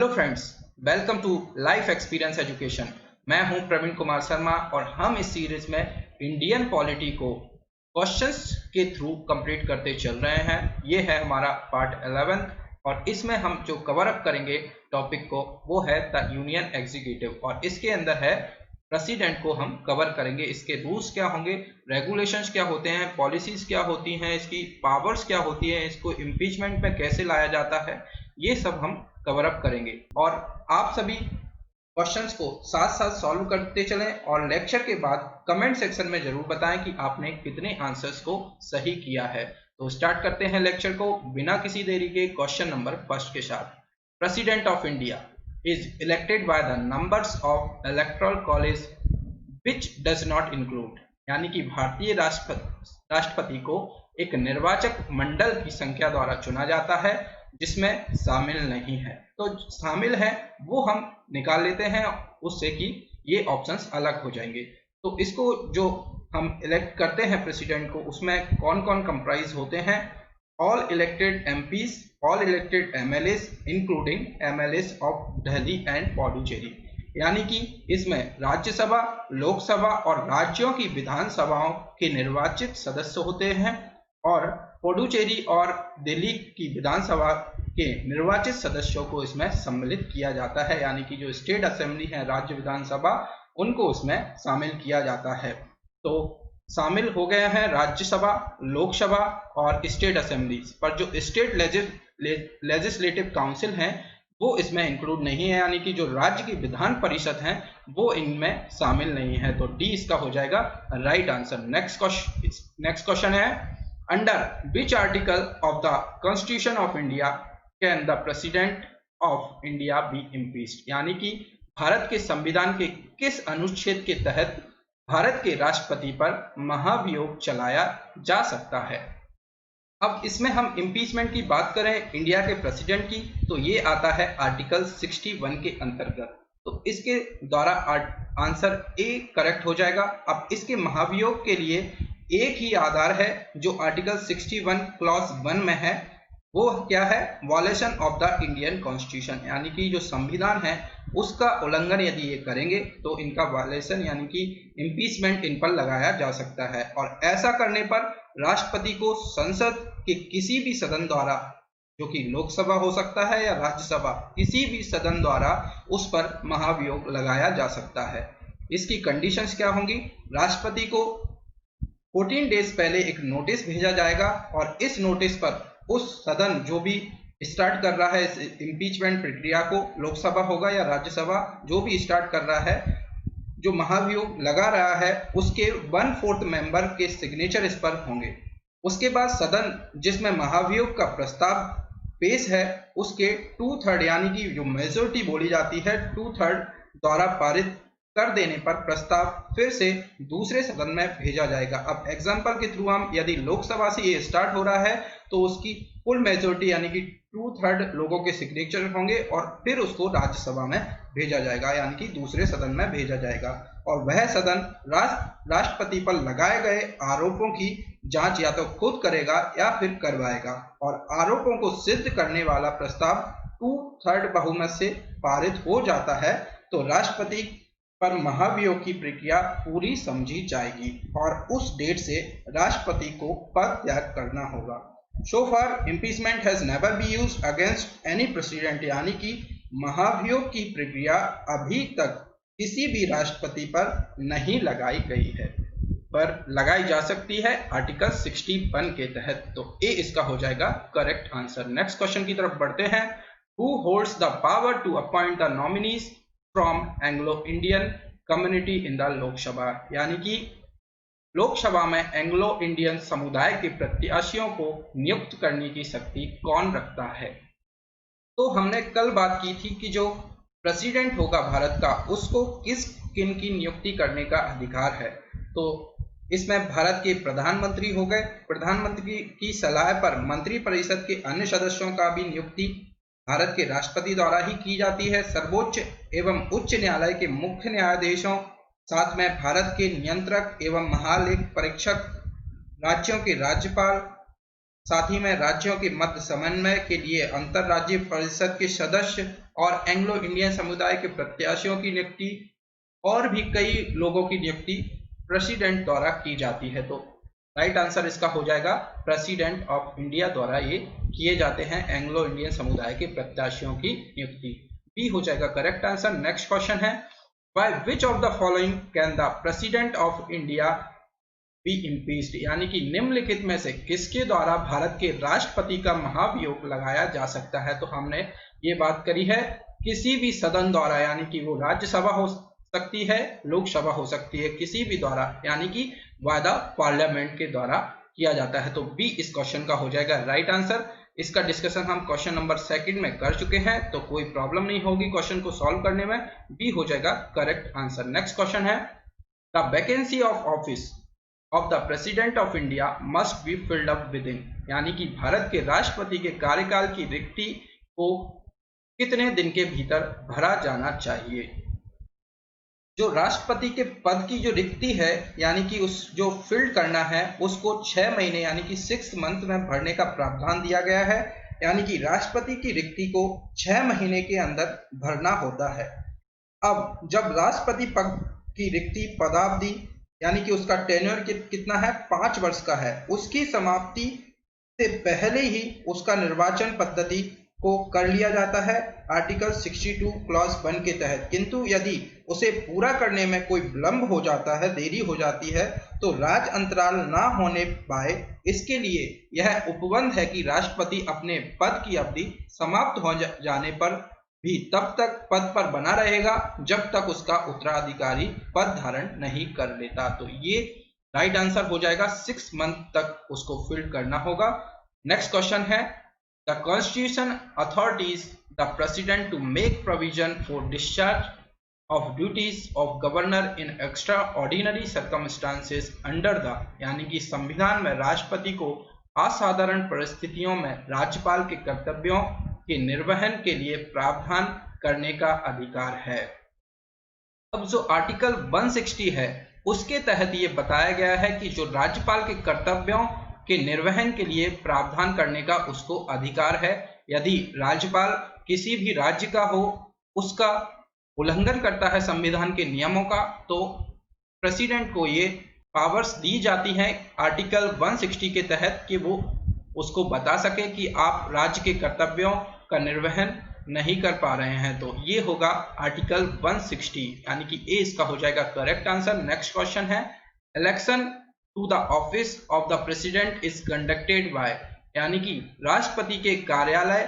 Hello friends, welcome to life experience education. मैं हूं प्रवीण कुमार शर्मा और हम इस सीरीज में इंडियन पॉलिटी को क्वेश्चंस के थ्रू कंप्लीट करते चल रहे हैं। ये है हमारा पार्ट 11 और इसमें हम जो कवर अप करेंगे टॉपिक को वो है द यूनियन एग्जीक्यूटिव और इसके अंदर है प्रेसिडेंट को हम कवर करेंगे। इसके रूल्स क्या होंगे, रेगुलेशंस क्या होते हैं, पॉलिसीज क्या होती हैं, इसकी पावर्स क्या होती हैं, इसको इम्पीचमेंट पे कैसे लाया जाता है, ये सब हम कवर अप करेंगे। और आप सभी क्वेश्चंस को साथ साथ सॉल्व करते चलें और लेक्चर के बाद कमेंट सेक्शन में जरूर बताएं कि आपने कितने आंसर्स को सही किया है। तो स्टार्ट करते हैं लेक्चर को बिना किसी देरी के क्वेश्चन नंबर फर्स्ट के साथ। President of India is elected by the numbers of electoral college which does not include, यानी कि भारतीय राष्ट्रपति को एक निर्वाचक मंडल की संख्या द्वारा चुना जाता है जिसमें शामिल नहीं है। तो शामिल है वो हम निकाल लेते हैं उससे कि ये ऑप्शंस अलग हो जाएंगे। तो इसको जो हम इलेक्ट करते हैं प्रेसिडेंट को, उसमें कौन कौन कंप्राइज होते हैं? All elected MPs, all elected MLAs including MLAs of Delhi and Puducherry, यानी कि इसमें राज्यसभा, लोकसभा और राज्यों की विधानसभाओं के निर्वाचित सदस्य होते हैं और पुडुचेरी और दिल्ली की विधानसभा के निर्वाचित सदस्यों को इसमें सम्मिलित किया जाता है, यानी कि जो स्टेट असेंबली है, राज्य विधानसभा, उनको इसमें शामिल किया जाता है। तो शामिल हो गए हैं राज्यसभा, लोकसभा और स्टेट असेंबलीज, पर जो स्टेट लेजिस्लेटिव काउंसिल हैं वो इसमें इंक्लूड नहीं है, यानी कि जो राज्य की विधान परिषद हैं वो इनमें शामिल नहीं है। तो डी इसका हो जाएगा राइट आंसर। नेक्स्ट क्वेश्चन है, under which article of the constitution of India can the president of India be impeached, यानी कि भारत के संविधान के किस अनुच्छेद के तहत भारत के राष्ट्रपति पर महाभियोग चलाया जा सकता है? अब इसमें हम इम्पीचमेंट की बात करें इंडिया के प्रेसिडेंट की, तो ये आता है आर्टिकल 61 के अंतर्गत। तो इसके द्वारा आंसर ए करेक्ट हो जाएगा। अब इसके महाभियोग के लिए एक ही आधार है जो आर्टिकल 61 क्लॉज 1 में है, वो क्या है? वॉलेशन ऑफ द इंडियन कॉन्स्टिट्यूशन, यानी कि जो संविधान है उसका उल्लंघन यदि ये करेंगे तो इनका वॉलेशन यानी कि इम्पीचमेंट इन पर लगाया जा सकता है। और ऐसा करने पर राष्ट्रपति को संसद के किसी भी सदन द्वारा, जो कि लोकसभा हो सकता है या राज्यसभा, किसी भी सदन द्वारा उस पर महाभियोग लगाया जा सकता है। इसकी कंडीशंस क्या होंगी? राष्ट्रपति को 14 डेज पहले एक नोटिस भेजा जाएगा और इस नोटिस पर उस सदन जो भी स्टार्ट कर रहा है इस इम्पीचमेंट प्रक्रिया को, लोकसभा होगा या राज्यसभा, जो भी स्टार्ट कर रहा है, जो महाभियोग लगा रहा है, उसके 1/4 मेंबर के सिग्नेचर इस पर होंगे। उसके बाद सदन जिसमें महाभियोग का प्रस्ताव पेश है उसके 2/3 यानी कि जो मेजोरिटी बोली जाती है 2/3 द्वारा पारित कर देने पर प्रस्ताव फिर से दूसरे सदन में भेजा जाएगा। अब एग्जांपल के थ्रू हम, यदि लोकसभा से ये स्टार्ट हो रहा है तो उसकी फुल मेजोरिटी यानी कि 2/3 लोगों के सिग्नेचर होंगे और फिर उसको राज्यसभा में भेजा जाएगा, यानी कि दूसरे सदन में भेजा जाएगा। और वह सदन राष्ट्रपति पर लगाए गए आरोपों की जांच या तो खुद करेगा या फिर करवाएगा, और आरोपों को सिद्ध करने वाला प्रस्ताव 2/3 बहुमत से पारित हो जाता है तो राष्ट्रपति पर महाभियोग की प्रक्रिया पूरी समझी जाएगी और उस डेट से राष्ट्रपति को पद त्याग करना होगा। So far impeachment has never been used against any president, यानी कि महाभियोग की प्रक्रिया अभी तक किसी भी राष्ट्रपति पर नहीं लगाई गई है, पर लगाई जा सकती है आर्टिकल 61 के तहत। तो ए इसका हो जाएगा करेक्ट आंसर। नेक्स्ट क्वेश्चन की तरफ बढ़ते हैं। Who holds the power to appoint the nominees from Anglo-Indian community in the लोक सभा, यानी कि लोकसभा में एंग्लो इंडियन समुदाय के प्रत्याशियों को नियुक्त करने की शक्ति कौन रखता है? तो हमने कल बात की थी कि जो प्रेसिडेंट होगा भारत का, उसको किन की नियुक्ति करने का अधिकार है। तो इसमें भारत के प्रधानमंत्री हो गए, प्रधानमंत्री की सलाह पर मंत्रिपरिषद के अन्य सदस्यों का भी नियुक्ति भारत के राष्ट्रपति द्वारा ही की जाती है। सर्वोच्च एवं उच्च न्यायालय के मुख्य न्यायाधीशों, साथ में भारत के नियंत्रक एवं महालेख परीक्षक, राज्यों के राज्यपाल, साथ ही में राज्यों के मध्य समन्वय के लिए अंतरराज्यीय परिषद के सदस्य और एंग्लो इंडियन समुदाय के प्रत्याशियों की नियुक्ति और भी कई लोगों की नियुक्ति प्रेसिडेंट द्वारा की जाती है। तो राइट आंसर इसका हो जाएगा प्रेसिडेंट ऑफ इंडिया द्वारा ये किए जाते हैं एंग्लो इंडियन समुदाय के प्रत्याशियों की नियुक्ति। बी हो जाएगा करेक्ट आंसर। नेक्स्ट क्वेश्चन है by which of the following can the president of India be impeached, यानी कि निम्नलिखित में से किसके द्वारा भारत के राष्ट्रपति का महाभियोग लगाया जा सकता है। तो हमने ये बात करी है किसी भी सदन द्वारा, यानी कि वो राज्यसभा हो सकती है, लोकसभा हो सकती है, किसी भी द्वारा, यानी कि बाय द पार्लियामेंट के द्वारा किया जाता है। तो बी इस क्वेश्चन का हो जाएगा राइट आंसर। इसका डिस्कशन हम क्वेश्चन नंबर 2 में कर चुके हैं, तो कोई प्रॉब्लम नहीं होगी क्वेश्चन को सॉल्व करने में। बी हो जाएगा करेक्ट आंसर। नेक्स्ट क्वेश्चन है the vacancy of office of the president of India must be filled up with in, यानी कि भारत के राष्ट्रपति के कार्यकाल की रिक्ति को कितने दिन के भीतर भरा जाना चाहिए। जो राष्ट्रपति के पद की जो रिक्ति है, यानी कि उस जो फिल्ड करना है उसको 6 महीने यानी कि 6 मंथ में भरने का प्रावधान दिया गया है, यानी कि राष्ट्रपति की रिक्ति को 6 महीने के अंदर भरना होता है। अब जब राष्ट्रपति पद की रिक्ति पदावधि यानी कि उसका टेन्योर कितना है 5 वर्ष का है, उसकी समाप्ति से पहले ही उसका निर्वाचन पद्धति को कर लिया जाता है आर्टिकल 62 क्लॉज 1 के तहत। किंतु यदि उसे पूरा करने में कोई विलंब हो जाता है, देरी हो जाती है, तो राज अंतराल ना होने पाए इसके लिए यह उपबंध है कि राष्ट्रपति अपने पद की अवधि समाप्त हो जाने पर भी तब तक पद पर बना रहेगा जब तक उसका उत्तराधिकारी पद धारण नहीं कर लेता। तो ये राइट आंसर हो जाएगा 6 मंथ तक उसको फिल करना होगा। नेक्स्ट क्वेश्चन है the constitution authorities the president to make provision for discharge of duties of governor in extraordinary circumstances under the, यानी कि संविधान में राष्ट्रपति को असाधारण परिस्थितियों में राज्यपाल के कर्तव्यों के निर्वहन के लिए प्रावधान करने का अधिकार है। अब जो आर्टिकल 160 है उसके तहत ये बताया गया है कि जो राज्यपाल के कर्तव्यों के निर्वहन के लिए प्रावधान करने का उसको अधिकार है। यदि राज्यपाल किसी भी राज्य का हो, उसका उल्लंघन करता है संविधान के नियमों का, तो प्रेसिडेंट को ये पावर्स दी जाती हैं आर्टिकल 160 के तहत कि वो उसको बता सके कि आप राज्य के कर्तव्यों का निर्वहन नहीं कर पा रहे हैं। तो ये होगा आर्टिकल 160, यानी कि ए इसका हो जाएगा करेक्ट आंसर। नेक्स्ट क्वेश्चन है election to the office of the president is conducted by, यानी कि राष्ट्रपति के कार्यालय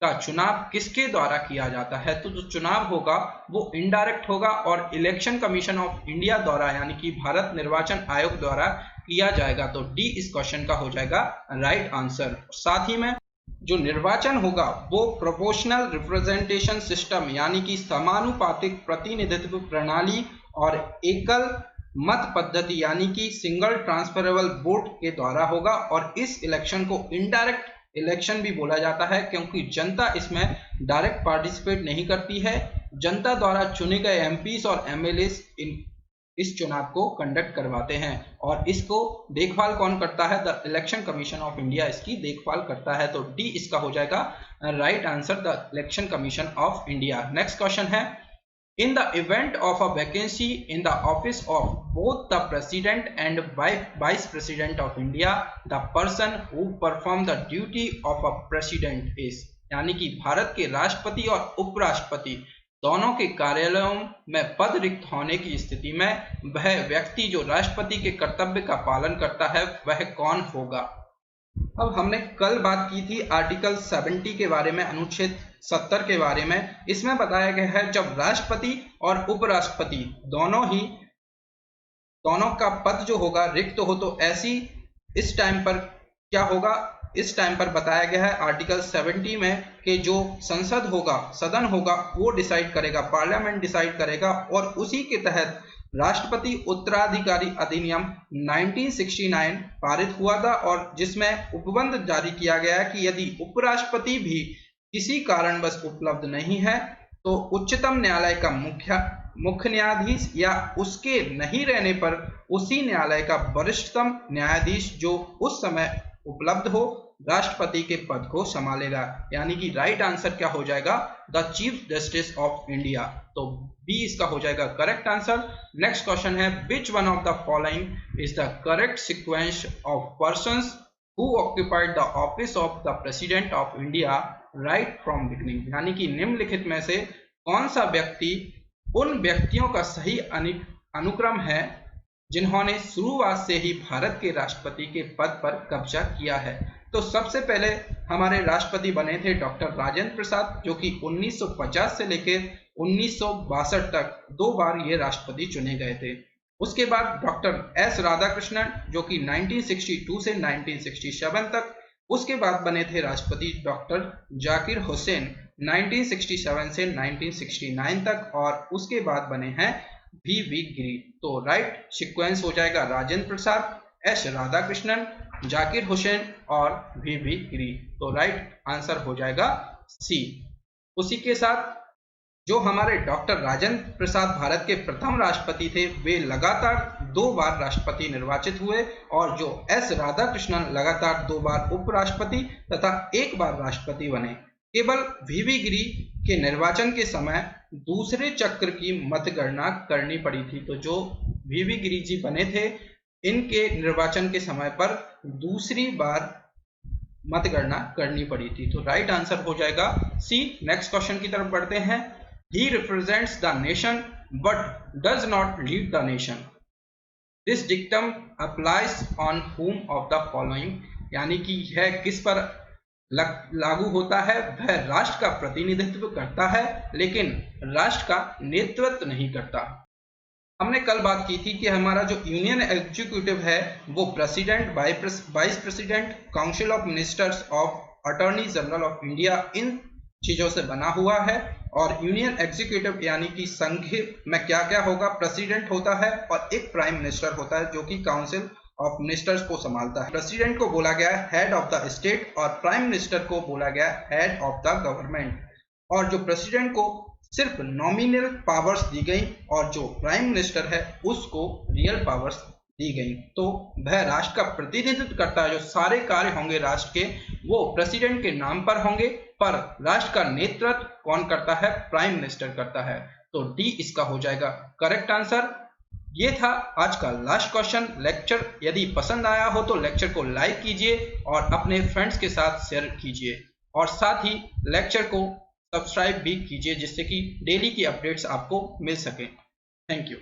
का चुनाव किसके द्वारा किया जाता है। तो जो चुनाव होगा वो इनडायरेक्ट होगा और इलेक्शन कमीशन ऑफ इंडिया द्वारा, यानी कि भारत निर्वाचन आयोग द्वारा किया जाएगा। तो डी इस क्वेश्चन का हो जाएगा राइट आंसर। साथ ही में जो निर्वाचन होगा वो प्रोपोर्शनल रिप्रेजेंटेशन सिस्टम, यानी कि समानुपातिक प्रतिनिधित्व प्रणाली और एकल मत पद्धति, यानी कि सिंगल ट्रांसफरेबल वोट के द्वारा होगा। और इस इलेक्शन को इनडायरेक्ट इलेक्शन भी बोला जाता है क्योंकि जनता इसमें डायरेक्ट पार्टिसिपेट नहीं करती है। जनता द्वारा चुने गए एमपीस और एमएलएस इस चुनाव को कंडक्ट करवाते हैं और इसको देखभाल कौन करता है, the election commission of India इसकी देखभाल करता है। तो डी इसका हो जाएगा right answer, the election commission of India. Next question है in the event of a vacancy in the office of both the president and vice president of India, the person who perform the duty of a president is, यानी कि भारत के राष्ट्रपति और उपराष्ट्रपति दोनों के कार्यालयों में पद रिक्त होने की स्थिति में वह व्यक्ति जो राष्ट्रपति के कर्तव्य का पालन करता है वह कौन होगा। अब हमने कल बात की थी आर्टिकल 70 के बारे में, अनुच्छेद 70 के बारे में। इसमें बताया गया है जब राष्ट्रपति और उपराष्ट्रपति दोनों का पद जो होगा रिक्त हो तो ऐसी इस टाइम पर क्या होगा, इस टाइम पर बताया गया है आर्टिकल 70 में कि जो संसद होगा, सदन होगा, वो डिसाइड करेगा, पार्लियामेंट डिसाइड करेगा। और उसी के तहत राष्ट्रपति उत्तराधिकारी अधिनियम 1969 पारित हुआ था और जिसमें उपबंध जारी किया गया है कि यदि उपराष्ट्रपति भी किसी कारणवश उपलब्ध नहीं है तो उच्चतम न्यायालय का मुख्य न्यायाधीश या उसके नहीं रहने पर उसी न्यायालय का वरिष्ठतम न्यायाधीश जो उस समय उपलब्ध हो राष्ट्रपति के पद को संभालेगा, यानी कि राइट आंसर क्या हो जाएगा, the chief justice of India. तो बी इसका हो जाएगा करेक्ट आंसर। नेक्स्ट क्वेश्चन है, which one of the following is the correct sequence of persons who occupied the office of the president of India right from beginning, यानी कि निम्नलिखित में से कौन सा व्यक्ति उन व्यक्तियों का सही अनुक्रम है जिन्होंने शुरुआत से ही भारत के राष्ट्रपति के पद पर कब्जा किया है। तो सबसे पहले हमारे राष्ट्रपति बने थे डॉक्टर राजेंद्र प्रसाद, जो कि 1950 से लेकर 1962 तक 2 बार ये राष्ट्रपति चुने गए थे। उसके बाद डॉक्टर एस राधाकृष्णन, जो कि 1962 से 1967 तक। उसके बाद बने थे राष्ट्रपति डॉक्टर जाकिर हुसैन 1967 से 1969 तक, और उसके बाद बने हैं वी गिरी। तो राइट सीक्वेंस हो जाएगा राजेंद्र प्रसाद, एस राधाकृष्णन, जाकिर हुसैन और वी गिरी। तो राइट आंसर हो जाएगा सी। उसी के साथ जो हमारे डॉक्टर राजेंद्र प्रसाद भारत के प्रथम राष्ट्रपति थे, वे लगातार 2 बार राष्ट्रपति निर्वाचित हुए, और जो एस राधाकृष्णन लगातार 2 बार उपराष्ट्रपति तथा 1 बार राष्ट्रपति बने। केवल वी गिरी के निर्वाचन के समय दूसरे चक्र की मतगणना करनी पड़ी थी। तो जो वी गिरी जी बने थे, इनके निर्वाचन के समय पर दूसरी बार मतगणना करनी पड़ी थी। तो राइट आंसर हो जाएगा सी। नेक्स्ट क्वेश्चन की तरफ बढ़ते हैं। He represents the nation but does not lead the nation. This dictum applies on whom of the following, यानी कि यह किस पर लागू होता है, वह राष्ट्र का प्रतिनिधित्व करता है लेकिन राष्ट्र का नेतृत्व नहीं करता। हमने कल बात की थी कि हमारा जो यूनियन एग्जीक्यूटिव है वो president, vice president, council of ministers of attorney general of India, इन चीजों से बना हुआ है। और यूनियन एग्जीक्यूटिव यानी कि संघ में क्या क्या होगा, प्रेसिडेंट होता है और एक प्राइम मिनिस्टर होता है जो कि काउंसिल ऑफ मिनिस्टर्स को संभालता है। प्रेसिडेंट को बोला गया है हेड ऑफ द स्टेट और प्राइम मिनिस्टर को बोला गया है हेड ऑफ द गवर्नमेंट। और जो प्रेसिडेंट को सिर्फ नॉमिनल पावर्स दी गई और जो प्राइम मिनिस्टर है उसको रियल पावर्स दी गई। तो वह राष्ट्र का प्रतिनिधित्व करता है, जो सारे कार्य होंगे राष्ट्र के वो प्रेसिडेंट के नाम पर होंगे, पर राष्ट्र का नेतृत्व कौन करता है, प्राइम मिनिस्टर करता है। तो डी इसका हो जाएगा करेक्ट आंसर। ये था आज का लास्ट क्वेश्चन। लेक्चर यदि पसंद आया हो तो लेक्चर को लाइक कीजिए और अपने फ्रेंड्स के साथ शेयर कीजिए, और साथ ही लेक्चर को सब्सक्राइब भी कीजिए जिससे कि डेली की अपडेट्स आपको मिल सके। Thank you.